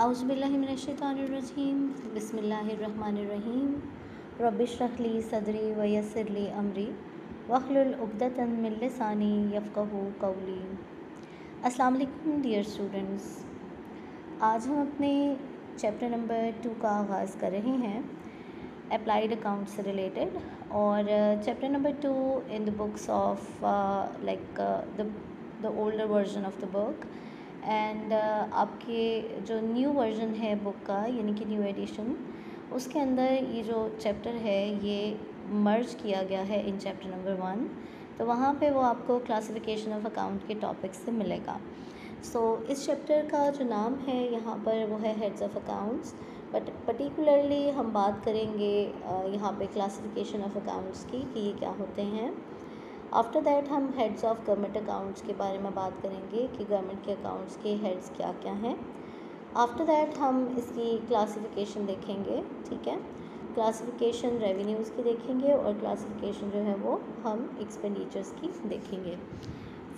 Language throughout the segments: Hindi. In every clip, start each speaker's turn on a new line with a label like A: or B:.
A: औज़ुबिल्लाहिमिनश्शैतानिर्रजीम बिस्मिल्लाहिर्रहमानिर्रहीम रब्बिश्रह ली सदरी वयस्सिर ली अमरी वहलुल उक़दतन मिन लिसानी यफ़क़हू क़ौली। अस्सलाम वालेकुम डियर स्टूडेंट्स, आज हम अपने चैप्टर नंबर 2 का आगाज़ कर रहे हैं अप्लाइड अकाउंट से रिलेटेड। और chapter number 2 in the books of the older version of the book and आपके जो न्यू वर्जन है बुक का यानी कि न्यू एडिशन, उसके अंदर ये जो चैप्टर है ये मर्ज किया गया है इन चैप्टर नंबर 1। तो वहाँ पे वो आपको क्लासिफिकेशन ऑफ अकाउंट के टॉपिक से मिलेगा। इस चैप्टर का जो नाम है यहाँ पर वो है heads of accounts, but particularly हम बात करेंगे यहाँ पे क्लासिफिकेशन ऑफ अकाउंट्स की कि ये क्या होते हैं। आफ्टर दैट हम हेड्स ऑफ गवर्नमेंट अकाउंट्स के बारे में बात करेंगे कि गवर्नमेंट के अकाउंट्स के हेड्स क्या क्या हैं। आफ्टर दैट हम इसकी क्लासिफिकेशन देखेंगे, ठीक है। क्लासिफिकेशन रेवेन्यूज़ की देखेंगे और क्लासिफिकेशन जो है वो हम एक्सपेंडिचर्स की देखेंगे।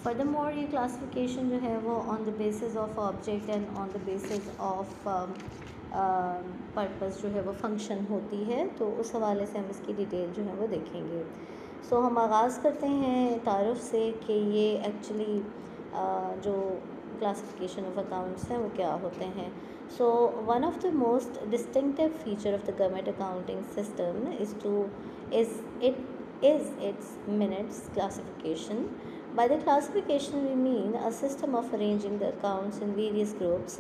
A: फर्दरमोर ये क्लासिफिकेशन जो है वो on the basis of object and on the basis of purpose जो है वो फंक्शन होती है, तो उस हवाले से हम इसकी डिटेल जो है वो देखेंगे। हम आगाज़ करते हैं तारुफ से कि ये एक्चुअली जो क्लासिफिकेशन ऑफ अकाउंट्स हैं वो क्या होते हैं। One of the most distinctive feature of the government accounting system is its minutes classification. By the classification we mean a system of arranging the accounts in various groups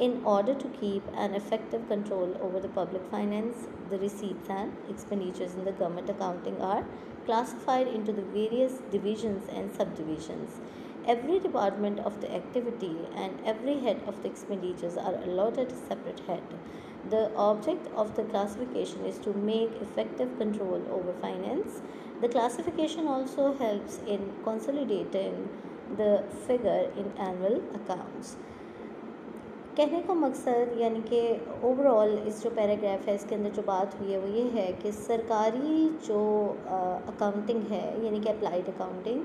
A: in order to keep an effective control over the public finance. The receipts and expenditures in the government accounting are classified into the various divisions and subdivisions. Every department of the activity and every head of the expenditures are allotted a separate head. The object of the classification is to make effective control over finance. The classification also helps in consolidating the figure in annual accounts. कहने का मकसद यानी कि ओवरऑल इस जो पैराग्राफ है इसके अंदर जो बात हुई है वो ये है कि सरकारी जो अकाउंटिंग है यानी कि अप्लाइड अकाउंटिंग,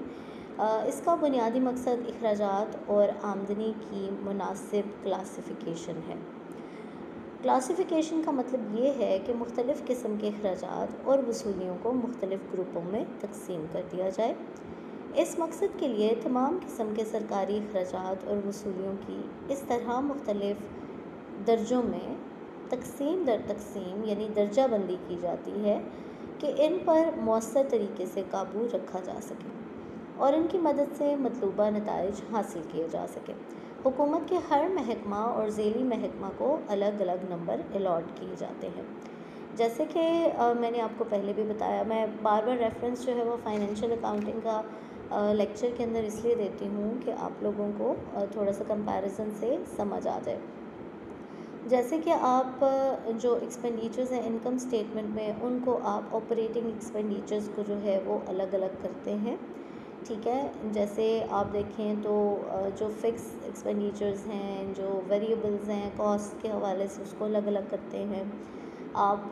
A: इसका बुनियादी मकसद अखराजात और आमदनी की मुनासिब क्लासिफिकेशन है। क्लासिफिकेशन का मतलब ये है कि मुख्तलिफ़ किस्म के अखराजात और वसूलियों को मुख्तलिफ़ ग्रुपों में तकसीम कर दिया जाए। इस मकसद के लिए तमाम किस्म के सरकारी अखराजात और वसूलियों की इस तरह मुख्तलिफ़ दर्जों में तकसीम दर तकसीम यानी दर्जा बंदी की जाती है कि इन पर मौसर तरीके से काबू रखा जा सके और इनकी मदद से मतलूबा नताइज हासिल किए जा सके। हुकूमत के हर महकमा और ज़ेली महकमा को अलग अलग नंबर अलॉट किए जाते हैं। जैसे कि मैंने आपको पहले भी बताया, मैं बार बार रेफरेंस जो है वो फाइनेंशियल अकाउंटिंग का लेक्चर के अंदर इसलिए देती हूँ कि आप लोगों को थोड़ा सा कंपैरिजन से समझ आ जाए। जैसे कि आप जो एक्सपेंडिचर्स हैं इनकम स्टेटमेंट में, उनको आप ऑपरेटिंग एक्सपेंडिचर्स को जो है वो अलग अलग करते हैं, ठीक है। जैसे आप देखें तो जो फिक्स एक्सपेंडिचर्स हैं, जो वेरिएबल्स हैं कॉस्ट के हवाले से, उसको अलग अलग करते हैं। आप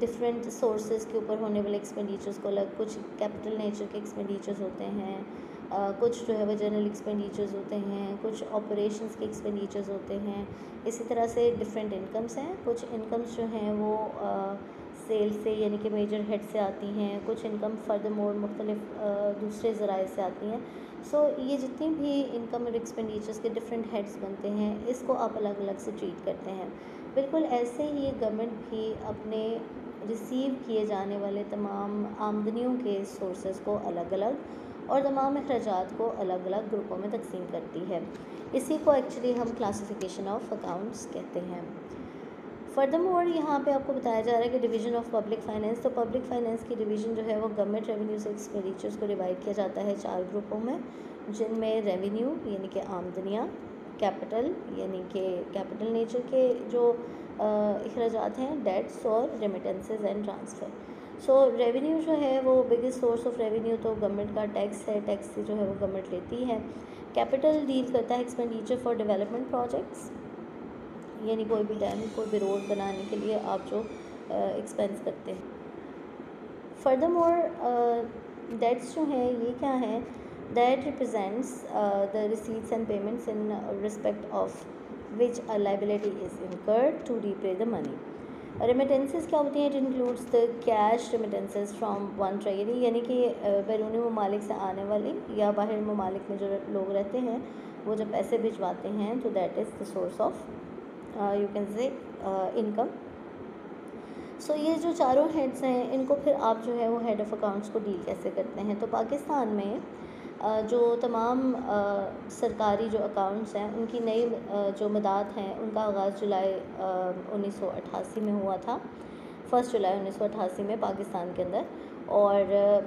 A: डिफरेंट सोर्सेज के ऊपर होने वाले एक्सपेंडिचर्स को अलग, कुछ कैपिटल नेचर के एक्सपेंडिचर्स होते हैं, कुछ जो है वो जनरल एक्सपेंडिचर्स होते हैं, कुछ ऑपरेशंस के एक्सपेंडिचर्स होते हैं। इसी तरह से डिफरेंट इनकम्स हैं, कुछ इनकम्स जो हैं वो सेल से यानी कि मेजर हेड से आती हैं, कुछ इनकम फर्दरमोर मुख्तलिफ दूसरे ज़राए से आती हैं। ये जितनी भी इनकम और एक्सपेंडिचर्स के डिफरेंट हेड्स बनते हैं, इसको आप अलग अलग से ट्रीट करते हैं। बिल्कुल ऐसे ही ये गवर्नमेंट भी अपने रिसीव किए जाने वाले तमाम आमदनियों के सोर्सेज को अलग अलग और तमाम अखराजात को अलग अलग ग्रुपों में तकसीम करती है। इसी को एक्चुअली हम क्लासिफिकेशन ऑफ अकाउंट्स कहते हैं। फर्दरमोर यहाँ पे आपको बताया जा रहा है कि डिवीज़न ऑफ पब्लिक फाइनेंस, तो पब्लिक फाइनेंस की डिवीज़न जो है वो गवर्नमेंट रेवेन्यू से एक्सपेंडिचर्स को डिवाइड किया जाता है 4 ग्रुपों में, जिनमें रेवेन्यू यानी कि आमदनियाँ, कैपिटल यानी कि कैपिटल नेचर के जो अखराजात हैं, डेट्स और रेमिटेंसेस एंड ट्रांसफ़र। रेवेन्यू जो है वो बिगेस्ट सोर्स ऑफ रेवेन्यू तो गवर्नमेंट का टैक्स है, टैक्स से जो है वो गवर्नमेंट लेती है। कैपिटल डील करता है एक्सपेंडिचर फॉर डेवलपमेंट प्रोजेक्ट्स, यानी कोई भी डैम, कोई भी रोड बनाने के लिए आप जो एक्सपेंस करते हैं। फर्दरमोर डेट्स जो हैं ये क्या हैं, that represents the receipts and payments in respect of which a liability is incurred to repay the money. Remittances क्या होती हैं? It includes the cash remittances from one treasury, यानी कि बैरूनी ममालिक से आने वाली या बाहर ममालिक में जो लोग रहते हैं वो जब पैसे भिजवाते हैं तो that is the source of you can say income. So ये जो चारों हेड्स हैं इनको फिर आप जो है वो हेड ऑफ़ अकाउंट्स को डील कैसे करते हैं? तो पाकिस्तान में जो तमाम सरकारी जो अकाउंट्स हैं उनकी नई जो मदाद हैं उनका आगाज़ जुलाई 1988 में हुआ था, 1 जुलाई 1988 में पाकिस्तान के अंदर। और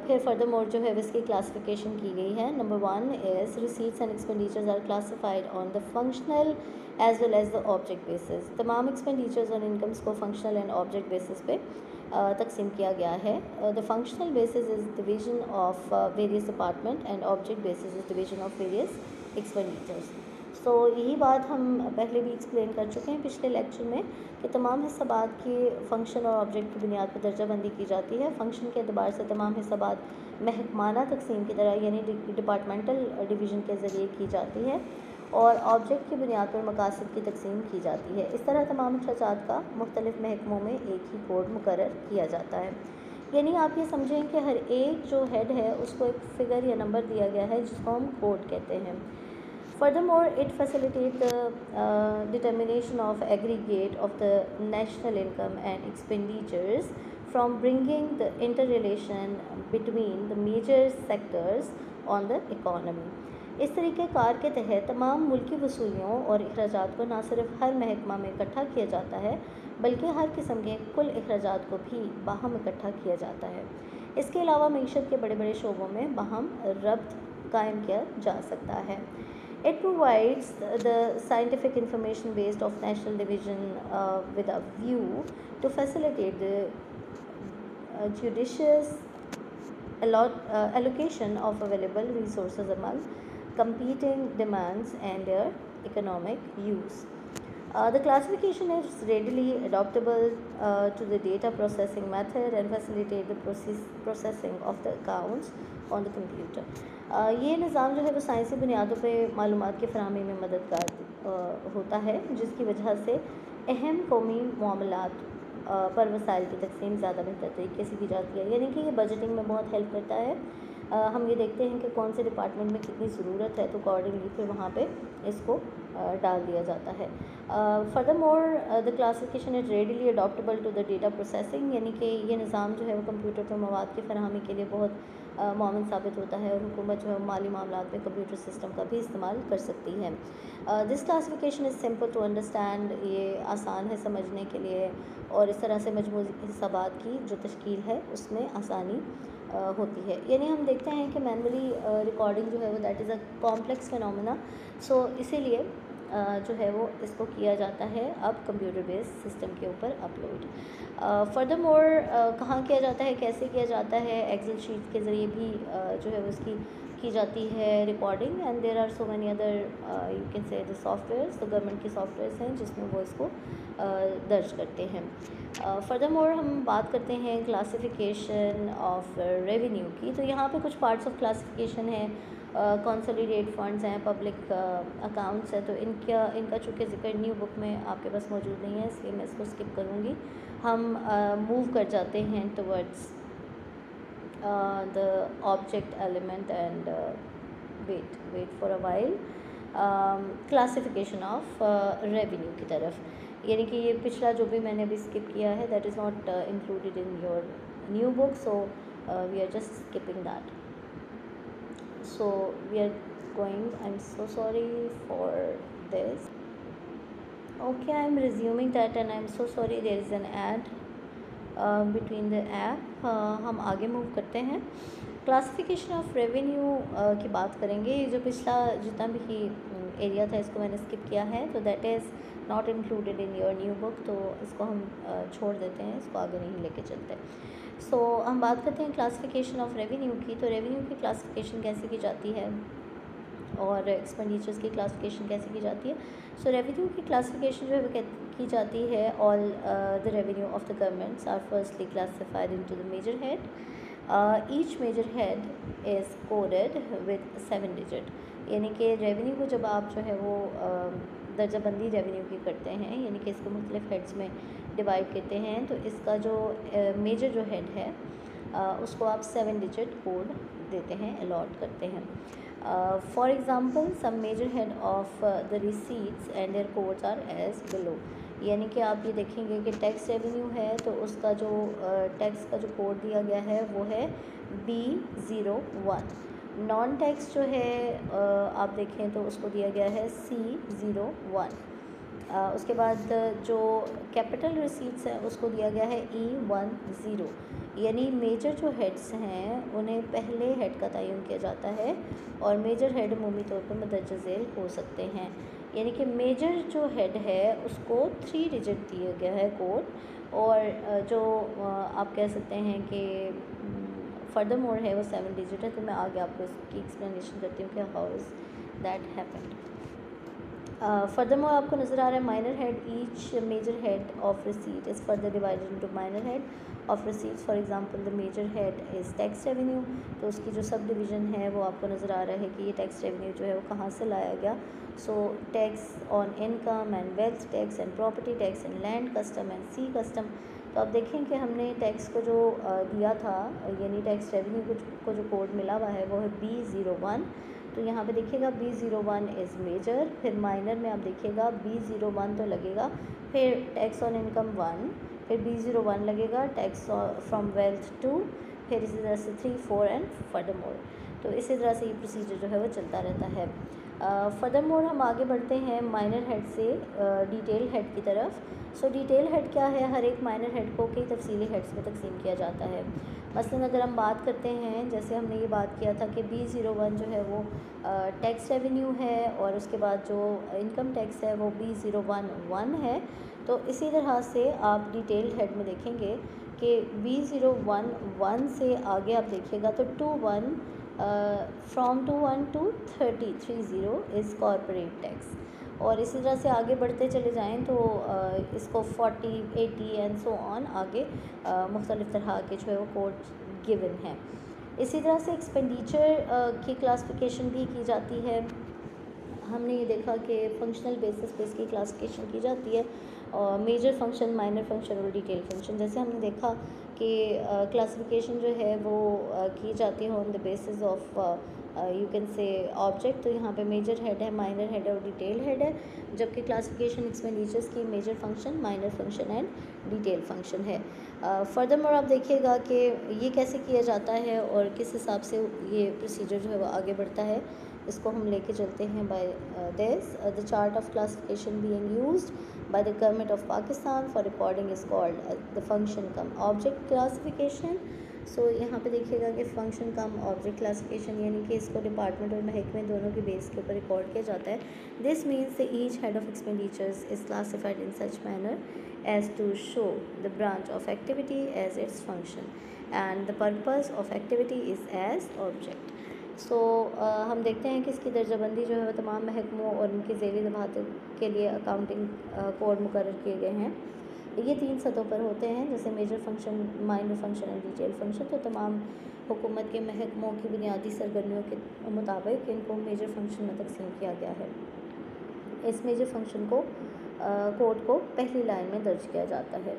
A: फिर फर्दर मोर जो है इसकी क्लासिफिकेशन की गई है। Number 1 is receipts and expenditures are classified on the functional as well as the object basis. तमाम एक्सपेंडिचर्स और इनकम्स को फंक्शनल एंड ऑब्जेक्ट बेसिस पे तकसीम किया गया है। The functional basis is division of various department and object basis is division of various expenditures. So यही बात हम पहले भी एक्सप्लेन कर चुके हैं पिछले लेक्चर में कि तमाम हिसाबात की फ़ंक्शन और ऑब्जेक्ट की बुनियाद पर दर्जाबंदी की जाती है। फ़ंक्शन के अतबार से तमाम हिसाबात महकमाना तकसीम की तरह यानी डिपार्टमेंटल डिवीज़न के ज़रिए की जाती है और ऑब्जेक्ट की बुनियाद पर मकासद की तकसीम की जाती है। इस तरह तमाम अखराजात का मुख्तलिफ़ महकमों में एक ही कोड मुकर्रर किया जाता है। यानी आप ये समझें कि हर एक जो हेड है उसको एक फ़िगर या नंबर दिया गया है जिसको हम कोड कहते हैं। Furthermore, it facilitates the determination of aggregate of the national income and expenditures from bringing the interrelation between the major sectors on the economy. इस तरीके कार के तहत तमाम मुल्की वसूलियों और अखराजात को न सिर्फ हर महकमा में इकट्ठा किया जाता है बल्कि हर किस्म के कुल अखराजात को भी बाहम इकट्ठा किया जाता है। इसके अलावा मईशत के बड़े बड़े शोबों में बाहम रब्त कायम किया जा सकता है। It provides the scientific information based of national division with a view to facilitate the judicious allocation of available resources among competing demands and their economic use. The classification is readily adaptable to the data processing method and facilitate the processing of the accounts on the computer. ये निज़ाम जो है वो साइंसी बुनियादों पे मालूमात की फराहमी में मददगार होता है जिसकी वजह से अहम कौमी मामलात पर वसाइल की तकसीम ज़्यादा बेहतर तरीके से की जाती है। यानी कि ये बजटिंग में बहुत हेल्प करता है। हम ये देखते हैं कि कौन से डिपार्टमेंट में कितनी ज़रूरत है तो अकॉर्डिंगली फिर वहाँ पे इसको डाल दिया जाता है। Furthermore the classification is readily adaptable to the data processing, यानी कि ये निज़ाम जो है वो कंप्यूटर पर मवाद की फराहमी के लिए बहुत मुआवन साबित होता है और हुकूमत जो है माली मामलात में कंप्यूटर सिस्टम का भी इस्तेमाल कर सकती है। This classification is simple to understand, ये आसान है समझने के लिए और इस तरह से मजमूई हिसाबात की जो तश्कील है उसमें आसानी होती है। यानी हम देखते हैं कि मैनुअली रिकॉर्डिंग जो है वो that is a complex phenomena, so इसीलिए जो है वो इसको किया जाता है अब कंप्यूटर बेस्ड सिस्टम के ऊपर अपलोड। फर्दरमोर कहाँ किया जाता है, कैसे किया जाता है? एक्सेल शीट के ज़रिए भी जो है वो उसकी की जाती है recording and there are so many other you can say the softwares, तो गवर्नमेंट के सॉफ्टवेयर्स हैं जिसमें वो इसको दर्ज करते हैं। फर्दरमोर हम बात करते हैं क्लासिफिकेशन ऑफ रेवेन्यू की, तो यहाँ पे कुछ पार्ट्स ऑफ क्लासिफिकेशन है। कंसोलिडेट फंड्स हैं, पब्लिक अकाउंट्स हैं, तो इनका चूँकि ज़िक्र न्यू बुक में आपके पास मौजूद नहीं है इसलिए मैं इसको स्किप करूँगी। हम मूव कर जाते हैं towards the object element and wait for a while classification of revenue की तरफ। यानी कि ये पिछला जो भी मैंने अभी स्किप किया है that is not included in your new book, so we are just skipping that. So we are going, I'm so sorry for this. Okay, I'm resuming that and I'm so sorry there is an ad between the app. हम आगे मूव करते हैं। क्लासिफिकेशन ऑफ रेवेन्यू की बात करेंगे। ये जो पिछला जितना भी एरिया था इसको मैंने स्किप किया है, तो that is not included in your new book, तो इसको हम छोड़ देते हैं, इसको आगे नहीं लेके चलते। सो हम बात करते हैं क्लासिफिकेशन ऑफ रेवेन्यू की। तो रेवेन्यू की क्लासिफिकेशन कैसे की जाती है और एक्सपेंडिचर्स की क्लासिफिकेशन कैसे की जाती है? सो रेवेन्यू की क्लासिफिकेशन जो है वो की जाती है all the revenue of the governments are firstly classified into the major head. Each major head is coded with 7 digit, यानी कि रेवेन्यू को जब आप जो है वो दर्जाबंदी रेवेन्यू की करते हैं, यानी कि इसको मुख्तलिफ हेड्स में डिवाइड करते हैं, तो इसका जो मेजर जो हेड है उसको आप 7 डिजिट कोड देते हैं, अलॉट करते हैं. For example some major head of the receipts and their codes are as below. यानी कि आप ये देखेंगे कि टैक्स रेवेन्यू है तो उसका जो टैक्स का जो कोड दिया गया है वो है B01. नॉन टैक्स जो है आप देखें तो उसको दिया गया है C01. उसके बाद जो कैपिटल रिसीट्स हैं उसको दिया गया है E10. यानी मेजर जो हेड्स हैं उन्हें पहले हेड का तयन किया जाता है और मेजर हेड अमूमी तौर पर मदरजा झेल हो सकते हैं. यानी कि मेजर जो हेड है उसको 3 डिजिट दिया गया है कोड, और जो आप कह सकते हैं कि फर्दर मोर है वो 7 डिजिट है. तो मैं आगे आपको इसकी एक्सप्लेनेशन करती हूँ कि how is that happened. Further more आपको नज़र आ रहा है minor head. Each major head of receipt is further divided into minor head of receipts. For example the major head is tax revenue. तो उसकी जो सब डिवीज़न है वो आपको नज़र आ रहा है कि ये टैक्स रेवेन्यू जो है वो कहाँ से लाया गया. So tax on income and wealth tax and property tax and land custom and sea custom. तो आप देखें कि हमने टैक्स को जो दिया था, यानी टैक्स रेवेन्यू को जो कोड मिला हुआ है वो है B01. तो यहाँ पे देखिएगा B01 इज़ मेजर, फिर माइनर में आप देखिएगा B01 तो लगेगा, फिर टैक्स ऑन इनकम 1, फिर B01 लगेगा, टैक्स फ्रॉम वेल्थ 2, फिर इसी तरह से 3, 4 एंड फर्दर मोर. तो इसी तरह से ये प्रोसीजर जो है वो चलता रहता है. फर्दर मोर हम आगे बढ़ते हैं माइनर हेड से डिटेल हेड की तरफ. सो डिटेल हेड क्या है? हर एक माइनर हेड को कई तफसीली हेड्स में तकसीम किया जाता है. मसलन अगर हम बात करते हैं, जैसे हमने ये बात किया था कि B01 जो है वो टैक्स रेवेन्यू है और उसके बाद जो इनकम टैक्स है वो B011 है. तो इसी तरह से आप डिटेल हेड में देखेंगे कि B011 से आगे आप देखिएगा तो 21 from 21 to 30 is corporate tax. और इसी तरह से आगे बढ़ते चले जाएं तो इसको 40, 80 एंड सो ऑन आगे मुख्तलिफ़ तरह के जो है वो कोड गिवन हैं. इसी तरह से एक्सपेंडिचर की क्लासिफिकेशन भी की जाती है. हमने ये देखा कि फंक्शनल बेसिस पे इसकी क्लासिफिकेशन की जाती है, और मेजर फंक्शन, माइनर फंक्शन और डिटेल फंक्शन. जैसे हमने देखा कि क्लासिफिकेशन जो है वो की जाती है on the basis of you can say object. तो यहाँ पे मेजर हेड है, माइनर हेड है और डिटेल हेड है, जबकि क्लासिफिकेशन एक्सपेंडिचर्स की major function, minor function and detail function है. फर्दर मोर आप देखिएगा कि ये कैसे किया जाता है और किस हिसाब से ये प्रोसीजर जो है वो आगे बढ़ता है. इसको हम लेके चलते हैं by this. The chart of classification being used by the government of Pakistan for recording is called the function cum object classification. सो यहाँ पे देखिएगा कि फंक्शन कम ऑब्जेक्ट क्लासिफिकेशन, यानी कि इसको डिपार्टमेंट और महकमे दोनों के बेस के ऊपर रिकॉर्ड किया जाता है. This means the each head of expenditures is classified in such manner as to show the branch of activity as its function and the purpose of activity is as object. So हम देखते हैं कि इसकी दर्जाबंदी जो है वो तमाम महकमों और उनकी ज़ेली दफात के लिए अकाउंटिंग कोड मुकर्रर किए गए हैं. ये 3 सतहों पर होते हैं, जैसे मेजर फंक्शन, माइनर फंक्शन और डिटेल फंक्शन. तो तमाम हुकूमत के महकमों की बुनियादी सरगर्मियों के मुताबिक इनको मेजर फंक्शन में तकसीम किया गया है. इस मेजर फंक्शन को कोड को पहली लाइन में दर्ज किया जाता है.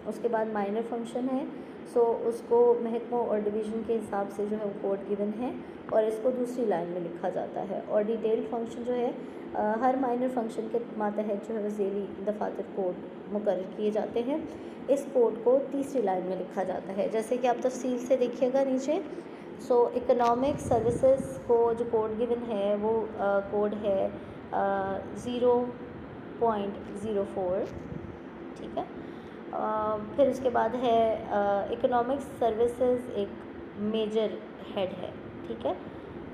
A: उसके बाद माइनर फंक्शन है, सो उसको महकमों और डिवीज़न के हिसाब से जो है वो कोड गिवन है और इसको दूसरी लाइन में लिखा जाता है. और डिटेल फंक्शन जो है हर माइनर फंक्शन के मातहत जो है वो ज़ेली दफातर कोड मुकर्रर किए जाते हैं. इस कोड को तीसरी लाइन में लिखा जाता है, जैसे कि आप तफसील से देखिएगा नीचे. सो इकोनॉमिक सर्विसेज को जो कोड गिवन है वो कोड है 0.04. ठीक है. फिर उसके बाद है इकोनॉमिक सर्विसेज एक मेजर हेड है. ठीक है,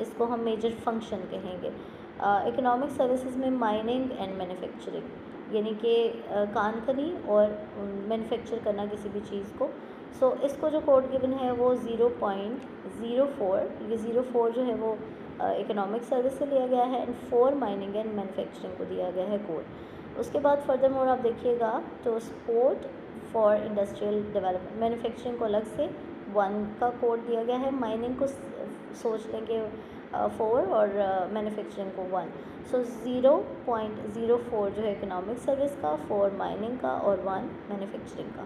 A: इसको हम मेजर फंक्शन कहेंगे. इकोनॉमिक सर्विसेज में माइनिंग एंड मैन्युफैक्चरिंग, यानी कि कान खनी और मैन्युफैक्चर करना किसी भी चीज़ को. सो इसको जो कोड गिवन है वो 0.04. ये 04 जो है वो इकोनॉमिक सर्विस से लिया गया है एंड 4 माइनिंग एंड मैन्युफैक्चरिंग को दिया गया है कोड. उसके बाद फर्दर मोर आप देखिएगा तो support for industrial development, manufacturing को अलग से 1 का कोड दिया गया है. माइनिंग को सोच लें कि 4 और मैन्युफैक्चरिंग को 1। सो 0.04 जो है इकोनॉमिक सर्विस का, 4 माइनिंग का और 1 मैन्युफैक्चरिंग का।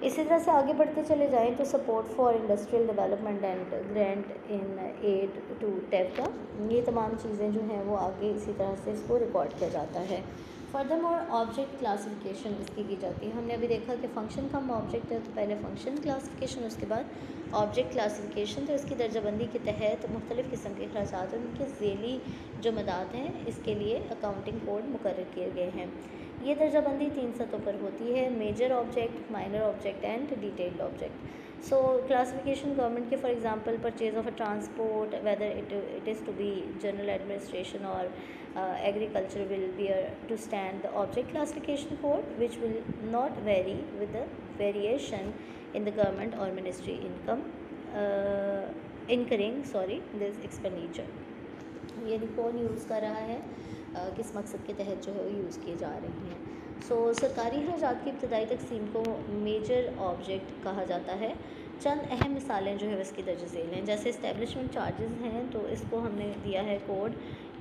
A: इसी तरह से आगे बढ़ते चले जाएं तो support for industrial development and grant in aid to टेफ्टा, ये तमाम चीज़ें जो हैं वो आगे इसी तरह से इसको रिकॉर्ड किया जाता है। फर्दरमोर ऑब्जेक्ट क्लासिफिकेशन इसकी की जाती है। हमने अभी देखा कि फ़ंक्शन का ऑब्जेक्ट है, तो पहले फ़ंक्शन क्लासिफिकेशन, उसके बाद ऑब्जेक्ट क्लासिफिकेशन। तो इसकी दर्जाबंदी के तहत मुख्तलिफ़ किस्म के अखराजात और उनके ज़ेली जो मदाद हैं इसके लिए अकाउंटिंग कोड मुकर्रर किए गए हैं। ये दर्जाबंदी 3 सतहों पर होती है, major object, minor object and detailed object. So classification government के for example purchase of a transport, whether it is to be general administration और agriculture will bear to stand the object classification code, which will not vary with the variation in the government or ministry incurring this expenditure। यानी कौन यूज़ कर रहा है, किस मकसद के तहत जो है वो यूज़ किए जा रहे हैं। सरकारी खर्चात की इब्तदाई तकसीम को मेजर ऑब्जेक्ट कहा जाता है। चंद अहम मिसालें जो है इसकी दर्ज झेल हैं, जैसे इस्टेब्लिशमेंट चार्जेस हैं, तो इसको हमने दिया है कोड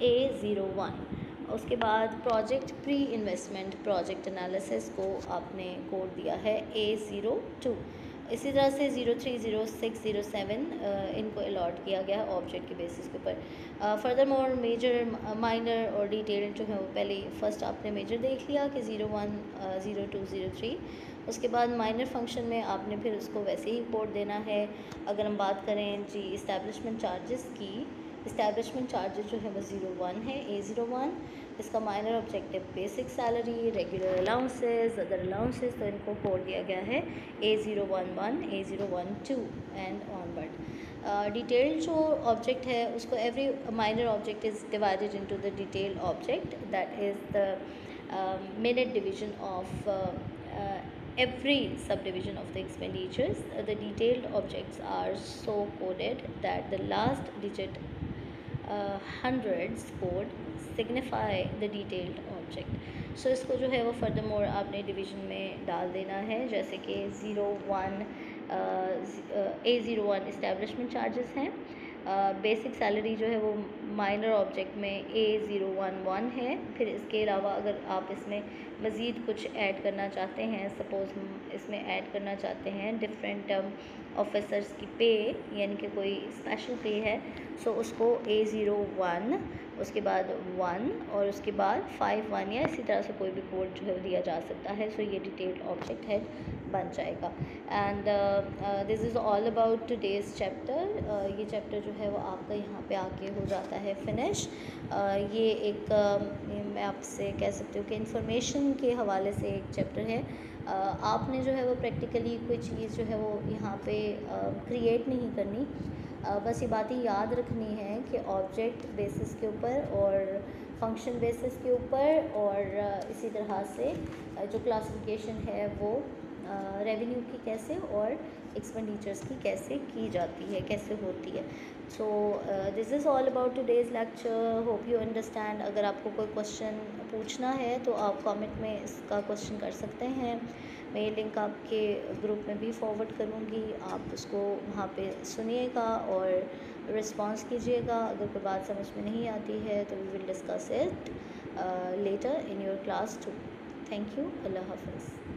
A: A01। उसके बाद project pre investment project analysis को आपने कोड दिया है A02। इसी तरह से 03, 06, 07 इनको अलॉट किया गया है ऑब्जेक्ट के बेसिस के ऊपर। फर्दरमोर मेजर, माइनर और डिटेल जो है वो पहले फर्स्ट आपने मेजर देख लिया कि 01, 02, 03। उसके बाद माइनर फंक्शन में आपने फिर उसको वैसे ही कोड देना है। अगर हम बात करें जी इस्टेब्लिशमेंट चार्जेस की, इस्टेब्लिशमेंट चार्जेस जो है वो 01 है, A01। इसका minor objective basic salary, regular allowances, other allowances, तो इनको कोड दिया गया है A011, A012 and onward. Detail जो ऑब्जेक्ट है उसको every minor object is divided into the detail object, that is the minute division of every subdivision of the expenditures. The detailed objects are so coded that the last digit hundreds code signify the detailed object. So इसको जो है वो फर्दरमोर आपने डिवीजन में डाल देना है, जैसे कि 01 A01 इस्टेब्लिशमेंट चार्जेस हैं। बेसिक सैलरी जो है वो माइनर ऑब्जेक्ट में A011 है। फिर इसके अलावा अगर आप इसमें मज़ीद कुछ ऐड करना चाहते हैं, सपोज़ इसमें ऐड करना चाहते हैं डिफरेंट ऑफिसर्स की पे, यानी कि कोई स्पेशल पे है, सो उसको A01, उसके बाद 1 और उसके बाद 51 या इसी तरह से कोई भी कोड जो है दिया जा सकता है। सो ये डिटेल्ड ऑब्जेक्ट है बन जाएगा। And this is all about today's chapter. ये चैप्टर जो है वो आपका यहाँ पे आके हो जाता है फिनिश। ये एक मैं आपसे कह सकती हूँ कि इंफॉर्मेशन के हवाले से एक चैप्टर है। आपने जो है वो प्रैक्टिकली कोई चीज़ जो है वो यहाँ पे क्रिएट नहीं करनी, बस ये बातें याद रखनी है कि ऑब्जेक्ट बेसिस के ऊपर और फंक्शन बेसिस के ऊपर और इसी तरह से जो क्लासिफिकेशन है वो रेवेन्यू की कैसे और एक्सपेंडिचर्स की कैसे की जाती है, कैसे होती है। So this is all about today's lecture, hope you understand. अगर आपको कोई क्वेश्चन पूछना है तो आप कमेंट में इसका क्वेश्चन कर सकते हैं। मैं ये लिंक आपके ग्रुप में भी फॉरवर्ड करूँगी, आप उसको वहाँ पे सुनिएगा और रिस्पॉन्स कीजिएगा। अगर कोई बात समझ में नहीं आती है तो we will discuss it later in your class too. Thank you. Allah हाफ़िज़।